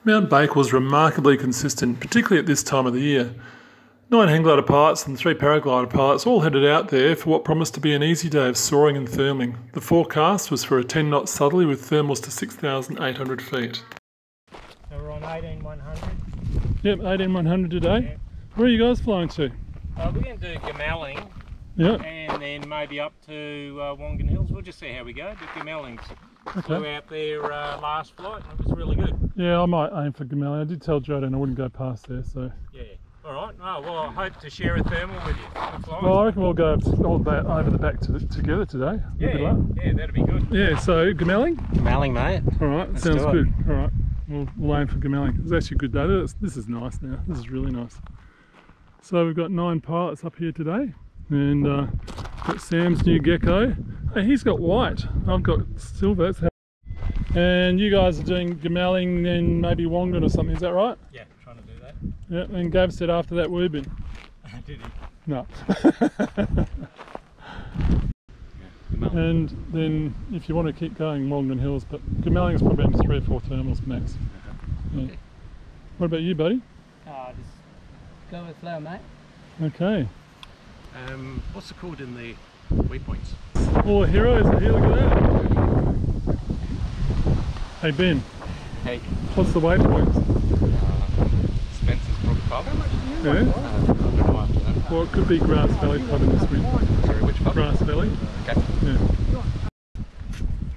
Mount Bakewell was remarkably consistent, particularly at this time of the year. 9 hang glider pilots and 3 paraglider pilots all headed out there for what promised to be an easy day of soaring and therming. The forecast was for a 10-knot southerly with thermals to 6,800 feet. So we're on 18,100. Yep, 18,100 today. Yeah. Where are you guys flying to? We're going to do Goomalling. Yep. And then maybe up to Wongan Hills. We'll just see how we go. But Goomalling's flew out there last flight and it was really good. Yeah, I might aim for Goomalling. I did tell Jordan I wouldn't go past there, so. Yeah. All right. Oh, well, I hope to share a thermal with you. Well, I reckon we'll go over the back together today. Yeah, that'd be good. Yeah, so Goomalling? Goomalling, mate. All right, sounds good. All right, we'll aim for Goomalling. It's actually a good day. This is nice now. This is really nice. So we've got 9 pilots up here today, and got Sam's new gecko. Hey, he's got white. I've got silver. And you guys are doing Goomalling, then maybe Wongan or something. Is that right? Yeah, trying to do that. Yeah, and Gav said after that Woobin. Did he? No. And then if you want to keep going, Wongan Hills, but Goomalling is probably only 3 or 4 terminals max. Yeah. Okay. What about you, buddy? Just go with flow, mate. Okay. What's it called in the waypoints? Oh, heroes are here, look at that. Hey Ben. Hey. What's the waypoint? Spencer's Brook Pub. Yeah? Well, it could be Grass Valley Pub in this wind. Sorry, which pub? Grass Valley. Okay. Yeah.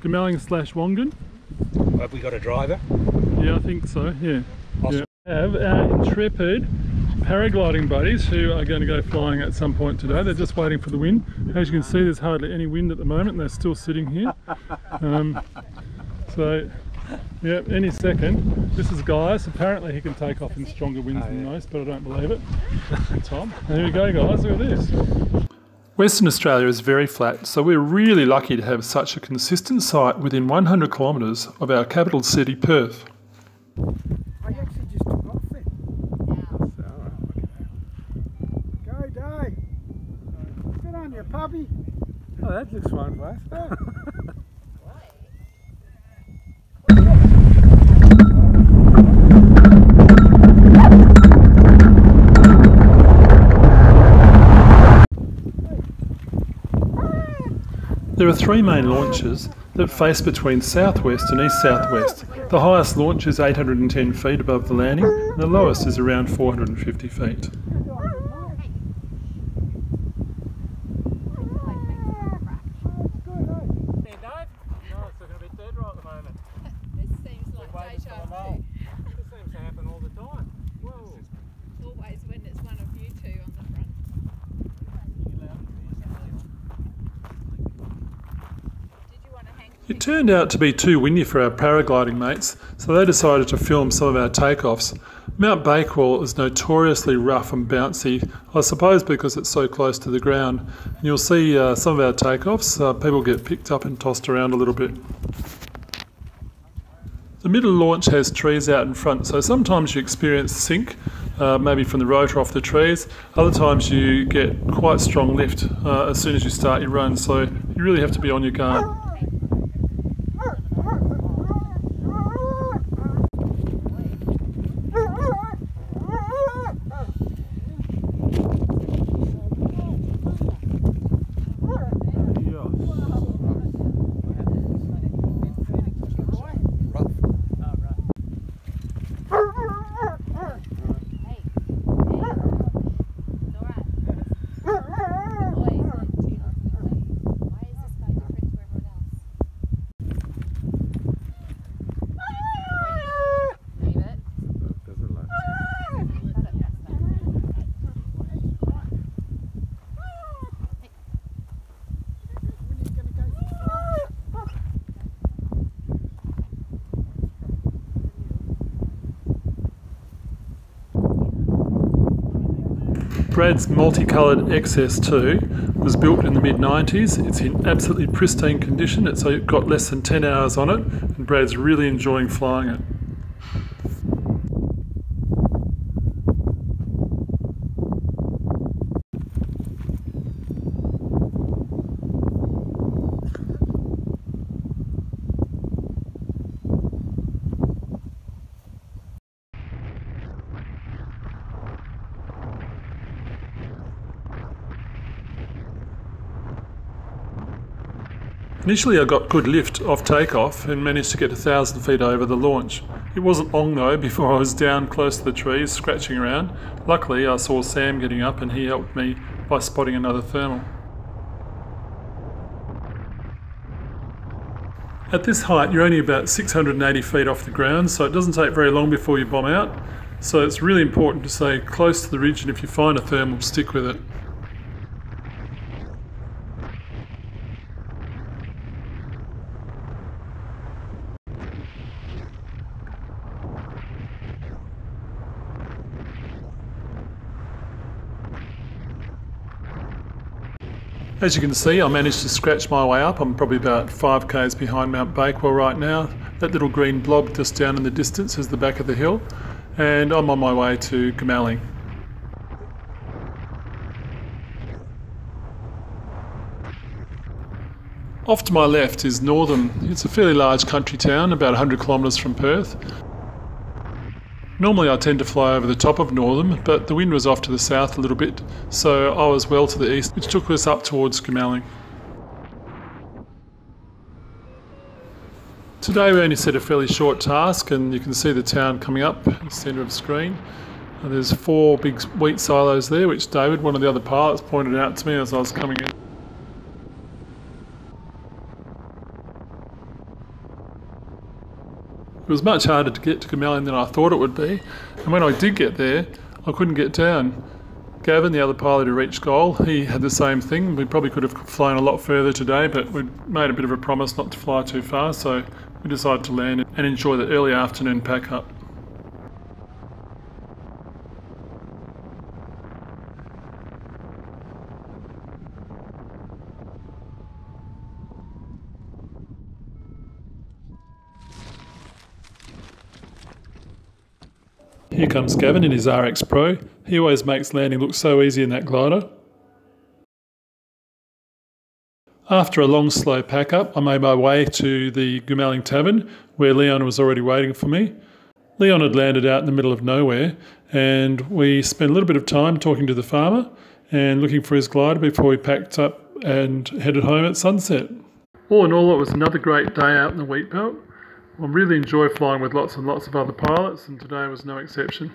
Goomalling / Wongan. Have we got a driver? Yeah, I think so, yeah. Awesome. We have our intrepid paragliding buddies who are going to go flying at some point today. They're just waiting for the wind. As you can see, there's hardly any wind at the moment and they're still sitting here. So, yeah, any second. This is Gaius. Apparently he can take off in stronger winds than most, but I don't believe it. Tom. There we go, guys. Look at this. Western Australia is very flat, so we're really lucky to have such a consistent site within 100 kilometres of our capital city, Perth. I actually just took off it. Go, Dave. Get on your puppy. Oh, that looks fun for us. There are 3 main launches that face between southwest and east-southwest. The highest launch is 810 feet above the landing, and the lowest is around 450 feet. It turned out to be too windy for our paragliding mates, so they decided to film some of our takeoffs. Mount Bakewell is notoriously rough and bouncy, I suppose because it's so close to the ground. And you'll see some of our takeoffs, people get picked up and tossed around a little bit. The middle launch has trees out in front, so sometimes you experience sink, maybe from the rotor off the trees. Other times you get quite strong lift as soon as you start your run, so you really have to be on your guard. Brad's multicoloured XS2 was built in the mid-90s. It's in absolutely pristine condition. It's got less than 10 hours on it, and Brad's really enjoying flying it. Initially I got good lift off takeoff and managed to get 1,000 feet over the launch. It wasn't long though before I was down close to the trees scratching around. Luckily I saw Sam getting up and he helped me by spotting another thermal. At this height you're only about 680 feet off the ground, so it doesn't take very long before you bomb out. So it's really important to stay close to the ridge, and if you find a thermal, stick with it. As you can see, I managed to scratch my way up. I'm probably about 5 k's behind Mount Bakewell right now. That little green blob just down in the distance is the back of the hill, and I'm on my way to Goomalling. Off to my left is Northam. It's a fairly large country town, about 100 kilometres from Perth. Normally I tend to fly over the top of Northam, but the wind was off to the south a little bit, so I was well to the east, which took us up towards Goomalling. Today we only set a fairly short task, and you can see the town coming up in the centre of the screen. And there's 4 big wheat silos there, which David, one of the other pilots, pointed out to me as I was coming in. It was much harder to get to Goomalling than I thought it would be, and when I did get there, I couldn't get down. Gavin, the other pilot who reached goal, he had the same thing. We probably could have flown a lot further today, but we'd made a bit of a promise not to fly too far, so we decided to land and enjoy the early afternoon pack up. Here comes Gavin in his RX Pro. He always makes landing look so easy in that glider. After a long slow pack up, I made my way to the Goomalling Tavern where Leon was already waiting for me. Leon had landed out in the middle of nowhere, and we spent a little bit of time talking to the farmer and looking for his glider before we packed up and headed home at sunset. All in all, it was another great day out in the wheat belt. I really enjoy flying with lots and lots of other pilots, and today was no exception.